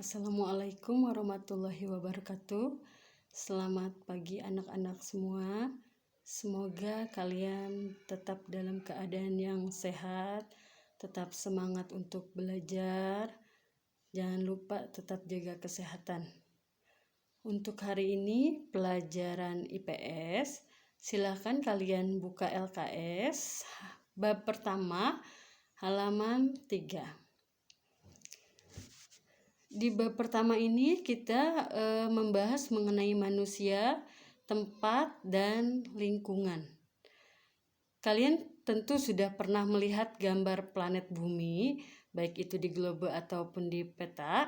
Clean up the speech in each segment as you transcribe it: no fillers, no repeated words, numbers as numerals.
Assalamualaikum warahmatullahi wabarakatuh. Selamat pagi anak-anak semua. Semoga kalian tetap dalam keadaan yang sehat, tetap semangat untuk belajar. Jangan lupa tetap jaga kesehatan. Untuk hari ini pelajaran IPS, silakan kalian buka LKS bab pertama halaman 3. Di bab pertama ini kita membahas mengenai manusia, tempat, dan lingkungan. Kalian tentu sudah pernah melihat gambar planet bumi, baik itu di globe ataupun di peta.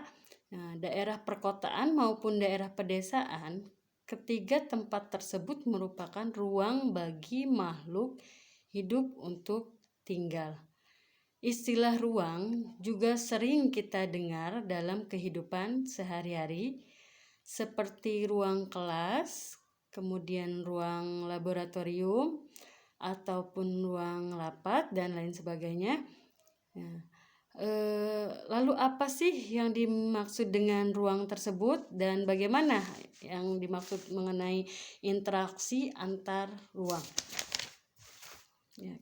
Nah, daerah perkotaan maupun daerah pedesaan, ketiga tempat tersebut merupakan ruang bagi makhluk hidup untuk tinggal. Istilah ruang juga sering kita dengar dalam kehidupan sehari-hari, seperti ruang kelas, kemudian ruang laboratorium, ataupun ruang rapat, dan lain sebagainya. Lalu apa sih yang dimaksud dengan ruang tersebut, dan bagaimana yang dimaksud mengenai interaksi antar ruang?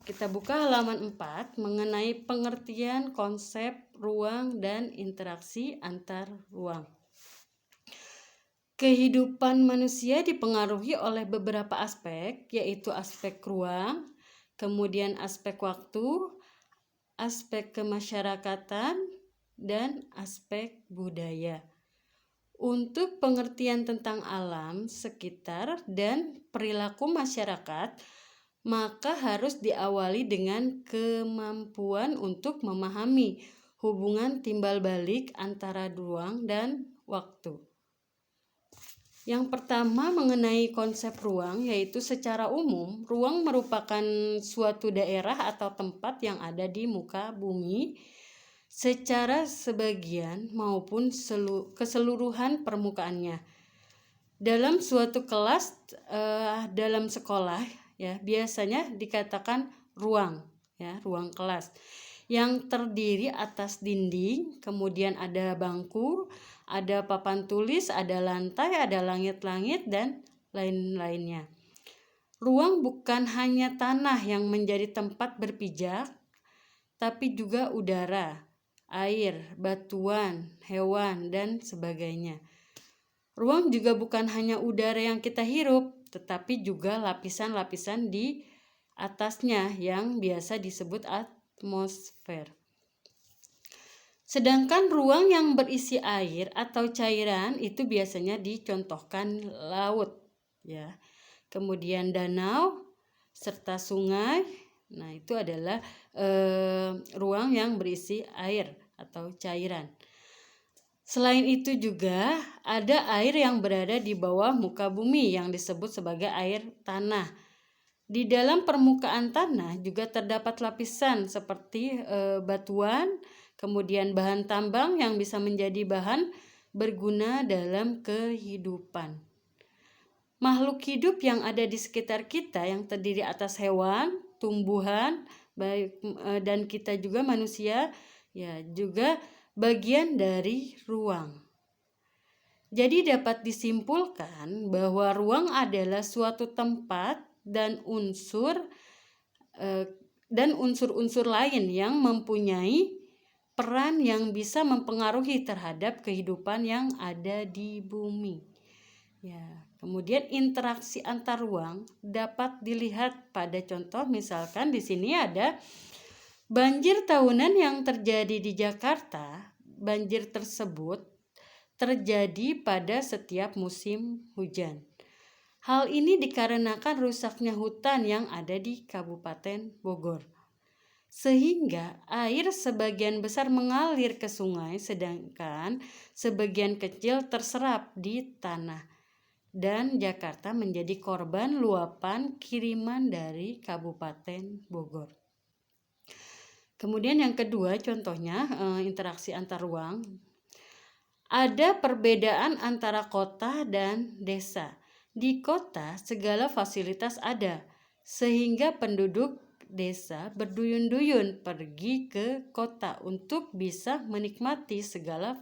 Kita buka halaman 4 mengenai pengertian konsep ruang dan interaksi antar ruang. Kehidupan manusia dipengaruhi oleh beberapa aspek, yaitu aspek ruang, kemudian aspek waktu, aspek kemasyarakatan, dan aspek budaya. Untuk pengertian tentang alam sekitar dan perilaku masyarakat, maka harus diawali dengan kemampuan untuk memahami hubungan timbal balik antara ruang dan waktu. Yang pertama mengenai konsep ruang, yaitu secara umum, ruang merupakan suatu daerah atau tempat yang ada di muka bumi secara sebagian maupun keseluruhan permukaannya. Dalam suatu kelas dalam sekolah, biasanya dikatakan ruang, ruang kelas yang terdiri atas dinding, kemudian ada bangku, ada papan tulis, ada lantai, ada langit-langit, dan lain-lainnya. Ruang bukan hanya tanah yang menjadi tempat berpijak, tapi juga udara, air, batuan, hewan, dan sebagainya. Ruang juga bukan hanya udara yang kita hirup, tetapi juga lapisan-lapisan di atasnya yang biasa disebut atmosfer. Sedangkan ruang yang berisi air atau cairan itu biasanya dicontohkan laut, Kemudian danau serta sungai. Nah, itu adalah ruang yang berisi air atau cairan. Selain itu juga ada air yang berada di bawah muka bumi yang disebut sebagai air tanah. Di dalam permukaan tanah juga terdapat lapisan seperti batuan, kemudian bahan tambang yang bisa menjadi bahan berguna dalam kehidupan. Makhluk hidup yang ada di sekitar kita yang terdiri atas hewan, tumbuhan, dan kita juga manusia, juga bagian dari ruang. Jadi dapat disimpulkan bahwa ruang adalah suatu tempat dan unsur-unsur lain yang mempunyai peran yang bisa mempengaruhi terhadap kehidupan yang ada di bumi. Kemudian interaksi antar ruang dapat dilihat pada contoh, misalkan di sini ada banjir tahunan yang terjadi di Jakarta. Banjir tersebut terjadi pada setiap musim hujan. Hal ini dikarenakan rusaknya hutan yang ada di Kabupaten Bogor. Sehingga air sebagian besar mengalir ke sungai, sedangkan sebagian kecil terserap di tanah. Dan Jakarta menjadi korban luapan kiriman dari Kabupaten Bogor. Kemudian yang kedua contohnya interaksi antar ruang. Ada perbedaan antara kota dan desa. Di kota segala fasilitas ada, sehingga penduduk desa berduyun-duyun pergi ke kota untuk bisa menikmati segala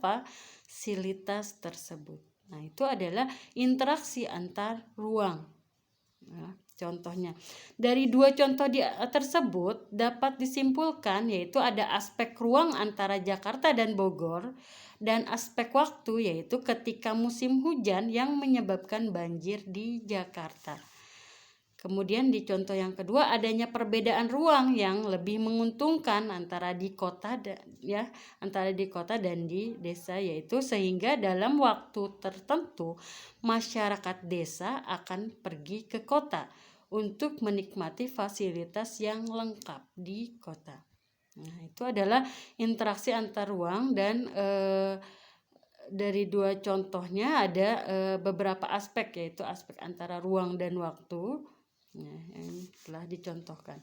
fasilitas tersebut. Nah, itu adalah interaksi antar ruang. Nah, contohnya, dari dua contoh tersebut dapat disimpulkan yaitu ada aspek ruang antara Jakarta dan Bogor dan aspek waktu yaitu ketika musim hujan yang menyebabkan banjir di Jakarta. Kemudian di contoh yang kedua adanya perbedaan ruang yang lebih menguntungkan antara di kota dan di desa, yaitu sehingga dalam waktu tertentu masyarakat desa akan pergi ke kota untuk menikmati fasilitas yang lengkap di kota. Nah, itu adalah interaksi antar ruang dan dari dua contohnya ada beberapa aspek, yaitu aspek antara ruang dan waktu yang telah dicontohkan.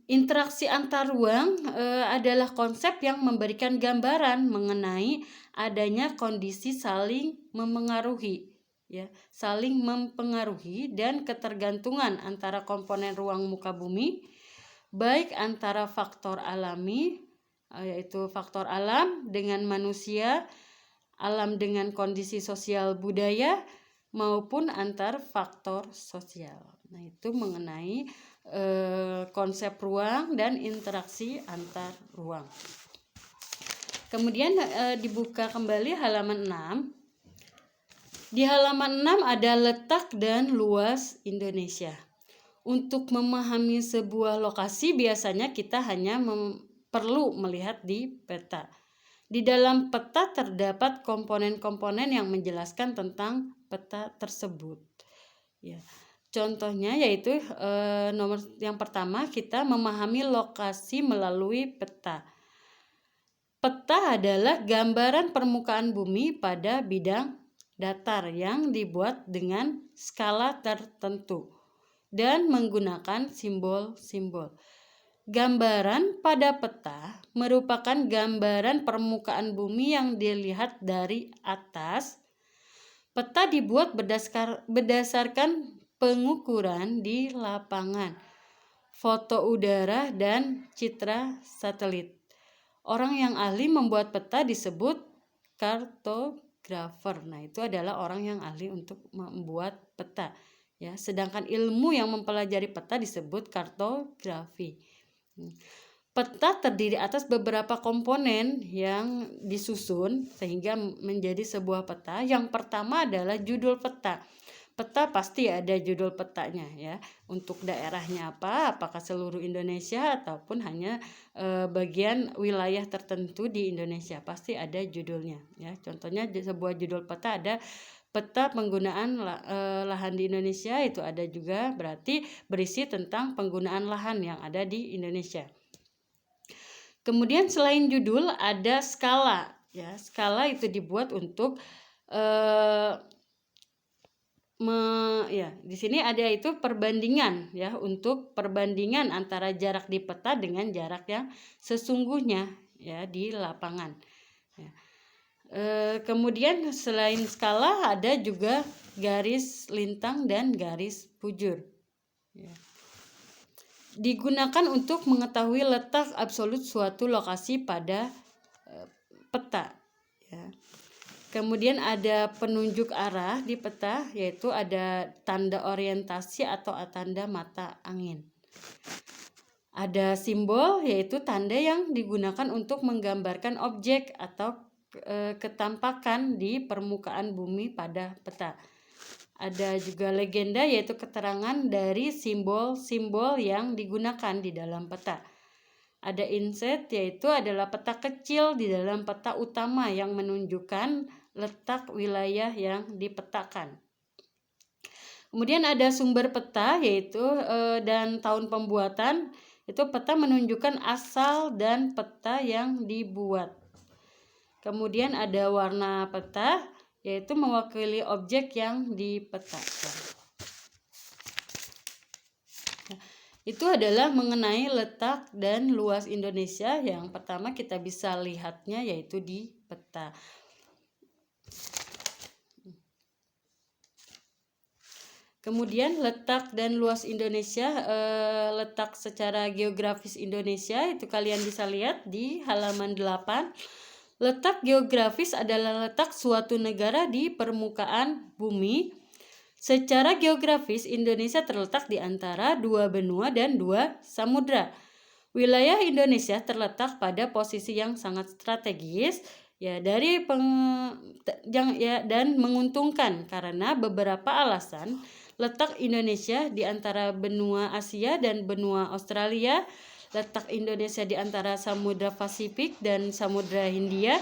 Interaksi antar ruang adalah konsep yang memberikan gambaran mengenai adanya kondisi saling mempengaruhi dan ketergantungan antara komponen ruang muka bumi, baik antara faktor alami yaitu faktor alam dengan manusia, alam dengan kondisi sosial budaya, maupun antar faktor sosial. Nah, itu mengenai konsep ruang dan interaksi antar ruang. Kemudian dibuka kembali halaman 6. Di halaman 6 ada letak dan luas Indonesia. Untuk memahami sebuah lokasi biasanya kita hanya perlu melihat di peta. Di dalam peta terdapat komponen-komponen yang menjelaskan tentang peta tersebut. Ya, contohnya yaitu nomor yang pertama kita memahami lokasi melalui peta. Peta adalah gambaran permukaan bumi pada bidang datar yang dibuat dengan skala tertentu dan menggunakan simbol-simbol. Gambaran pada peta merupakan gambaran permukaan bumi yang dilihat dari atas. Peta dibuat berdasarkan pengukuran di lapangan, foto udara, dan citra satelit. Orang yang ahli membuat peta disebut kartografer. Nah, itu adalah orang yang ahli untuk membuat peta. Ya, sedangkan ilmu yang mempelajari peta disebut kartografi. Peta terdiri atas beberapa komponen yang disusun sehingga menjadi sebuah peta. Yang pertama adalah judul peta. Peta pasti ada judul petanya ya. Untuk daerahnya apakah seluruh Indonesia ataupun hanya bagian wilayah tertentu di Indonesia, pasti ada judulnya ya. Contohnya sebuah judul peta ada peta penggunaan lahan di Indonesia, itu ada juga berarti berisi tentang penggunaan lahan yang ada di Indonesia. Kemudian selain judul ada skala ya. Skala itu dibuat untuk di sini ada itu perbandingan ya, untuk perbandingan antara jarak di peta dengan jarak yang sesungguhnya ya di lapangan. Ya. Kemudian selain skala ada juga garis lintang dan garis bujur. Ya. Digunakan untuk mengetahui letak absolut suatu lokasi pada peta. Ya. Kemudian ada penunjuk arah di peta, yaitu ada tanda orientasi atau tanda mata angin. Ada simbol, yaitu tanda yang digunakan untuk menggambarkan objek atau ketampakan di permukaan bumi pada peta. Ada juga legenda, yaitu keterangan dari simbol-simbol yang digunakan di dalam peta. Ada inset, yaitu adalah peta kecil di dalam peta utama yang menunjukkan letak wilayah yang dipetakan. Kemudian ada sumber peta, yaitu dan tahun pembuatan. Itu peta menunjukkan asal dan peta yang dibuat. Kemudian ada warna peta, yaitu mewakili objek yang dipetakan. Nah, itu adalah mengenai letak dan luas Indonesia. Yang pertama kita bisa lihatnya yaitu di peta. Kemudian letak dan luas Indonesia, letak secara geografis Indonesia itu kalian bisa lihat di halaman 8. Letak geografis adalah letak suatu negara di permukaan bumi. Secara geografis, Indonesia terletak di antara dua benua dan dua samudra. Wilayah Indonesia terletak pada posisi yang sangat strategis dan menguntungkan karena beberapa alasan. Letak Indonesia di antara benua Asia dan benua Australia, letak Indonesia di antara Samudra Pasifik dan Samudra Hindia,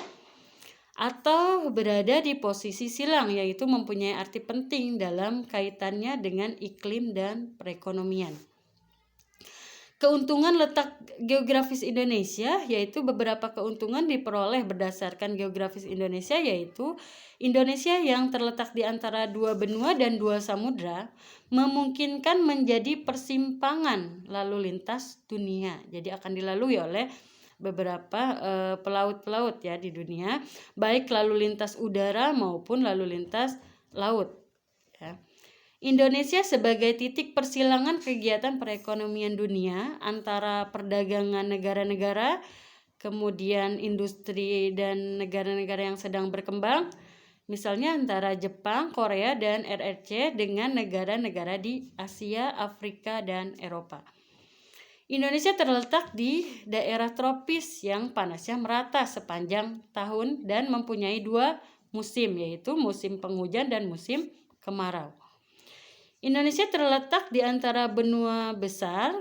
atau berada di posisi silang, yaitu mempunyai arti penting dalam kaitannya dengan iklim dan perekonomian. Keuntungan letak geografis Indonesia, yaitu beberapa keuntungan diperoleh berdasarkan geografis Indonesia, yaitu Indonesia yang terletak di antara dua benua dan dua samudra memungkinkan menjadi persimpangan lalu lintas dunia. Jadi akan dilalui oleh beberapa pelaut-pelaut ya di dunia, baik lalu lintas udara maupun lalu lintas laut. Ya. Indonesia sebagai titik persilangan kegiatan perekonomian dunia antara perdagangan negara-negara, kemudian industri dan negara-negara yang sedang berkembang, misalnya antara Jepang, Korea, dan RRC dengan negara-negara di Asia, Afrika, dan Eropa. Indonesia terletak di daerah tropis yang panasnya merata sepanjang tahun dan mempunyai dua musim, yaitu musim penghujan dan musim kemarau. Indonesia terletak di antara benua besar,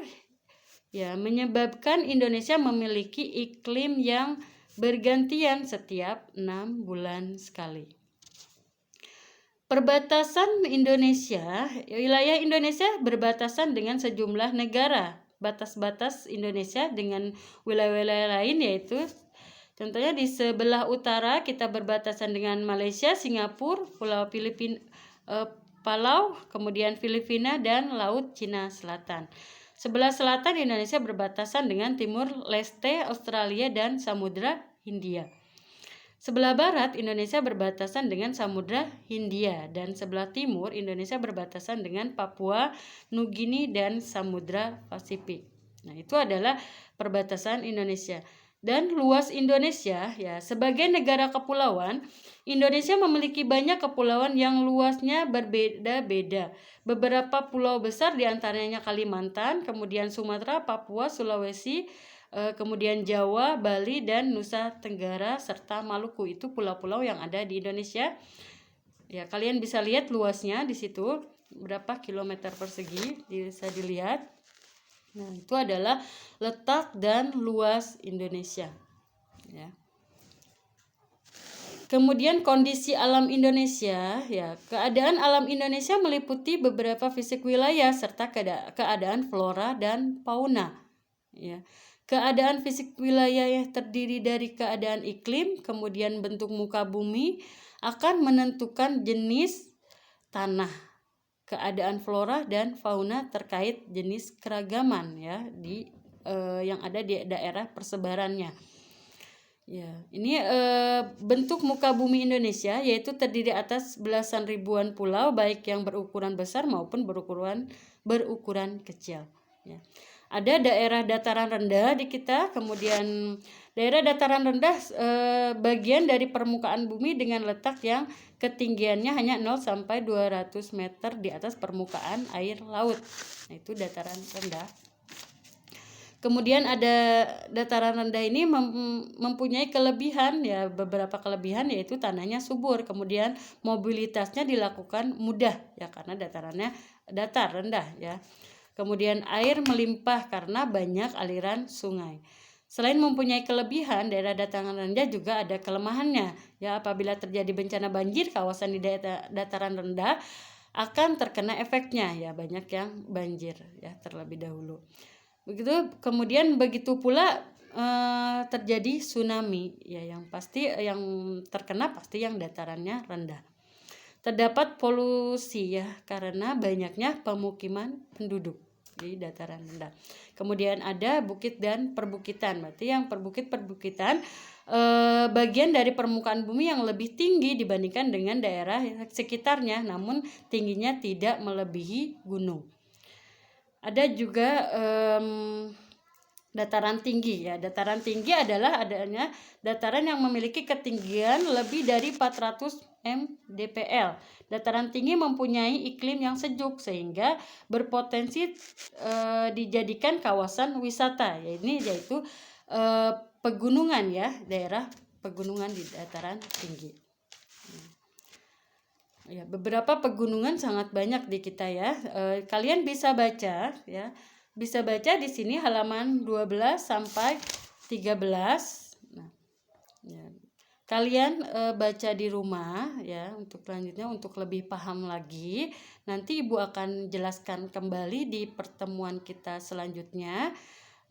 menyebabkan Indonesia memiliki iklim yang bergantian setiap 6 bulan sekali. Perbatasan Indonesia, wilayah Indonesia berbatasan dengan sejumlah negara. Batas-batas Indonesia dengan wilayah-wilayah lain yaitu contohnya di sebelah utara kita berbatasan dengan Malaysia, Singapura, Pulau Palau, kemudian Filipina, dan Laut Cina Selatan. Sebelah selatan Indonesia berbatasan dengan Timur Leste, Australia, dan Samudra Hindia. Sebelah barat Indonesia berbatasan dengan Samudra Hindia, dan sebelah timur Indonesia berbatasan dengan Papua Nugini dan Samudra Pasifik. Nah, itu adalah perbatasan Indonesia. Dan luas Indonesia, sebagai negara kepulauan, Indonesia memiliki banyak kepulauan yang luasnya berbeda-beda. Beberapa pulau besar diantaranya Kalimantan, kemudian Sumatera, Papua, Sulawesi, kemudian Jawa, Bali, dan Nusa Tenggara, serta Maluku. Itu pulau-pulau yang ada di Indonesia. Ya, kalian bisa lihat luasnya di situ, berapa kilometer persegi, bisa dilihat. Nah, itu adalah letak dan luas Indonesia. Ya. Kemudian kondisi alam Indonesia, keadaan alam Indonesia meliputi beberapa fisik wilayah serta keadaan flora dan fauna. Ya. Keadaan fisik wilayah yang terdiri dari keadaan iklim, kemudian bentuk muka bumi akan menentukan jenis tanah. Keadaan flora dan fauna terkait jenis keragaman yang ada di daerah persebarannya. Ya, ini bentuk muka bumi Indonesia yaitu terdiri atas belasan ribuan pulau baik yang berukuran besar maupun berukuran kecil. Ya. Ada daerah dataran rendah di kita, kemudian daerah dataran rendah bagian dari permukaan bumi dengan letak yang ketinggiannya hanya 0 sampai 200 meter di atas permukaan air laut. Nah, itu dataran rendah. Kemudian ada dataran rendah ini mempunyai kelebihan, beberapa kelebihan, yaitu tanahnya subur, kemudian mobilitasnya dilakukan mudah karena datarannya datar rendah Kemudian air melimpah karena banyak aliran sungai. Selain mempunyai kelebihan, daerah dataran rendah juga ada kelemahannya. Apabila terjadi bencana banjir, kawasan di daerah dataran rendah akan terkena efeknya. Banyak yang banjir terlebih dahulu. Begitu pula terjadi tsunami. Yang terkena pasti yang datarannya rendah. Terdapat polusi karena banyaknya pemukiman penduduk di dataran rendah. Kemudian ada bukit dan perbukitan. Berarti yang perbukitan bagian dari permukaan bumi yang lebih tinggi dibandingkan dengan daerah sekitarnya, namun tingginya tidak melebihi gunung. Ada juga Dataran tinggi ya. Dataran tinggi adalah adanya dataran yang memiliki ketinggian lebih dari 400 mdpl. Dataran tinggi mempunyai iklim yang sejuk sehingga berpotensi dijadikan kawasan wisata. Yaitu pegunungan ya, daerah pegunungan di dataran tinggi. Ya, beberapa pegunungan sangat banyak di kita ya. Kalian bisa baca ya. Bisa baca di sini halaman 12 sampai 13. Nah, ya. Kalian baca di rumah ya, untuk selanjutnya untuk lebih paham lagi. Nanti Ibu akan jelaskan kembali di pertemuan kita selanjutnya.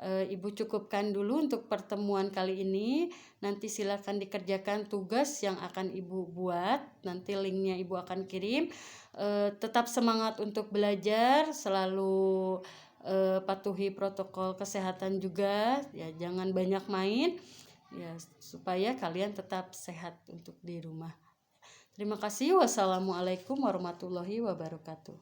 Ibu cukupkan dulu untuk pertemuan kali ini. Nanti silakan dikerjakan tugas yang akan Ibu buat. Nanti linknya Ibu akan kirim. Tetap semangat untuk belajar, selalu patuhi protokol kesehatan juga ya, jangan banyak main ya, supaya kalian tetap sehat untuk di rumah. Terima kasih. Wassalamualaikum warahmatullahi wabarakatuh.